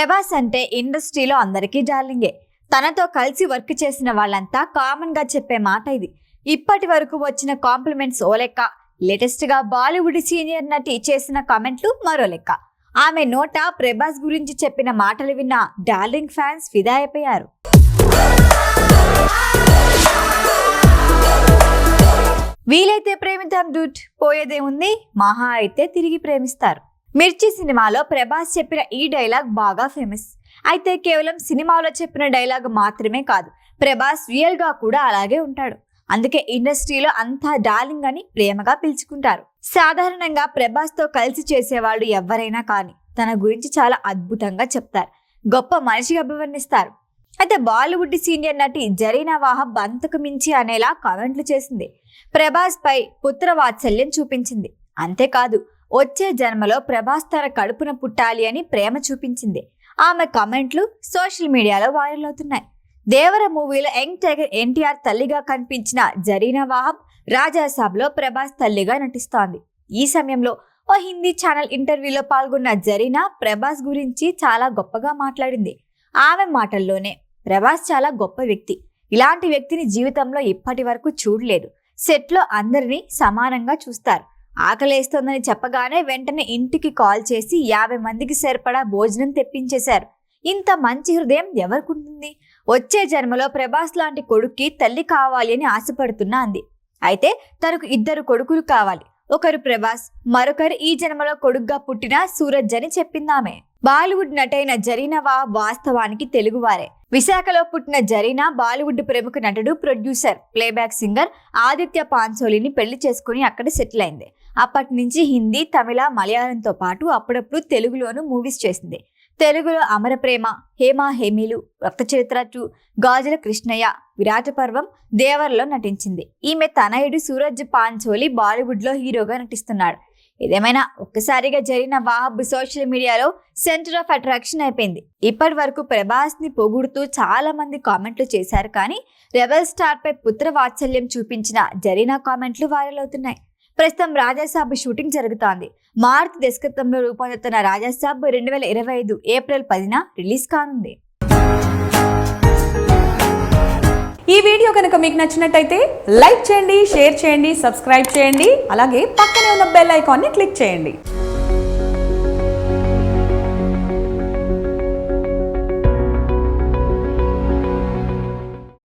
ప్రభాస్ అంటే ఇండస్ట్రీలో అందరికీ డార్లింగే. తనతో కలిసి వర్క్ చేసిన వాళ్ళంతా కామన్ గా చెప్పే మాట ఇది. ఇప్పటి వరకు వచ్చిన కాంప్లిమెంట్స్ ఓ లెక్క, లేటెస్ట్ గా బాలీవుడ్ సీనియర్ నటి చేసిన కామెంట్లు మరో లెక్క. ఆమె నోట ప్రభాస్ గురించి చెప్పిన మాటలు విన్న డార్లింగ్ ఫ్యాన్స్ ఫిదా అయిపోయారు. వీలైతే ప్రేమిద్దాం డూట్, పోయేదేముంది, మహా అయితే తిరిగి ప్రేమిస్తారు. మిర్చి సినిమాలో ప్రభాస్ చెప్పిన ఈ డైలాగ్ బాగా ఫేమస్. అయితే కేవలం సినిమాలో చెప్పిన డైలాగ్ మాత్రమే కాదు, ప్రభాస్ రియల్ గా కూడా అలాగే ఉంటాడు. అందుకే ఇండస్ట్రీలో అంతా డార్లింగ్ అని ప్రేమగా పిలుచుకుంటారు. సాధారణంగా ప్రభాస్ తో కలిసి చేసేవాళ్ళు ఎవరైనా కానీ తన గురించి చాలా అద్భుతంగా చెప్తారు, గొప్ప మనిషిగా అభివర్ణిస్తారు. అయితే బాలీవుడ్ సీనియర్ నటి జరీనా వాహబ్ అంతకు మించి అనేలా కామెంట్లు చేసింది. ప్రభాస్ పై పుత్ర వాత్సల్యం చూపించింది. అంతేకాదు, వచ్చే జన్మలో ప్రభాస్ తన కడుపున పుట్టాలి అని ప్రేమ చూపించింది. ఆమె కామెంట్లు సోషల్ మీడియాలో వైరల్ అవుతున్నాయి. దేవర మూవీలో యంగ్ టైగర్ ఎన్టీఆర్ తల్లిగా కనిపించిన జరీనా వాహబ్ రాజాసాబ్లో ప్రభాస్ తల్లిగా నటిస్తోంది. ఈ సమయంలో ఓ హిందీ ఛానల్ ఇంటర్వ్యూలో పాల్గొన్న జరీనా ప్రభాస్ గురించి చాలా గొప్పగా మాట్లాడింది. ఆమె మాటల్లోనే, ప్రభాస్ చాలా గొప్ప వ్యక్తి, ఇలాంటి వ్యక్తిని జీవితంలో ఇప్పటి వరకు చూడలేదు. సెట్లో అందరినీ సమానంగా చూస్తారు. ఆకలేస్తోందని చెప్పగానే వెంటనే ఇంటికి కాల్ చేసి 50 మందికి సరిపడా భోజనం తెప్పించేశారు. ఇంత మంచి హృదయం ఎవరికుంటుంది? వచ్చే జన్మలో ప్రభాస్ లాంటి కొడుక్కి తల్లి కావాలి అని ఆశపడుతున్నా అంది. అయితే తనకు 2 కొడుకులు కావాలి. ఒకరు ప్రభాస్, మరొకరు ఈ జన్మలో కొడుగ్గా పుట్టిన సూరజ్ అని చెప్పిందామె. బాలీవుడ్ నటైన జరీనా వాహబ్ వాస్తవానికి తెలుగువారే. విశాఖలో పుట్టిన జరీనా బాలీవుడ్ ప్రముఖ నటుడు, ప్రొడ్యూసర్, ప్లేబ్యాక్ సింగర్ ఆదిత్య పాంచోలిని పెళ్లి చేసుకుని అక్కడ సెటిల్ అయింది. అప్పటి నుంచి హిందీ, తమిళ, మలయాళంతో పాటు అప్పుడప్పుడు తెలుగులోనూ మూవీస్ చేసింది. తెలుగులో అమరప్రేమ, హేమా హేమీలు, రక్త చరిత్ర 2, గాజుల కృష్ణయ్య, విరాట పర్వం, దేవర్లో నటించింది. ఈమె తనయుడు సూరజ్ పాంచోలి బాలీవుడ్ లో హీరోగా నటిస్తున్నాడు. ఇదేమైనా ఒక్కసారిగా జరిగిన వాహబ్ సోషల్ మీడియాలో సెంటర్ ఆఫ్ అట్రాక్షన్ అయిపోయింది. ఇప్పటి వరకు ప్రభాస్ ని పొగుడుతూ చాలా మంది కామెంట్లు చేశారు, కానీ రెబల్ స్టార్ పై పుత్ర వాత్సల్యం చూపించిన జరీనా కామెంట్లు వైరల్ అవుతున్నాయి. ప్రస్తుతం రాజాసాబ్ షూటింగ్ జరుగుతోంది. మారుతి దర్శకత్వంలో రూపొందుతున్న రాజాసాబ్ 2025 ఏప్రిల్ 10న రిలీజ్ కానుంది. ఈ వీడియో కనుక మీకు నచ్చినట్టయితే లైక్ చేయండి, షేర్ చేయండి, సబ్స్క్రైబ్ చేయండి. అలాగే పక్కనే ఉన్న బెల్ ఐకాన్ని క్లిక్ చేయండి.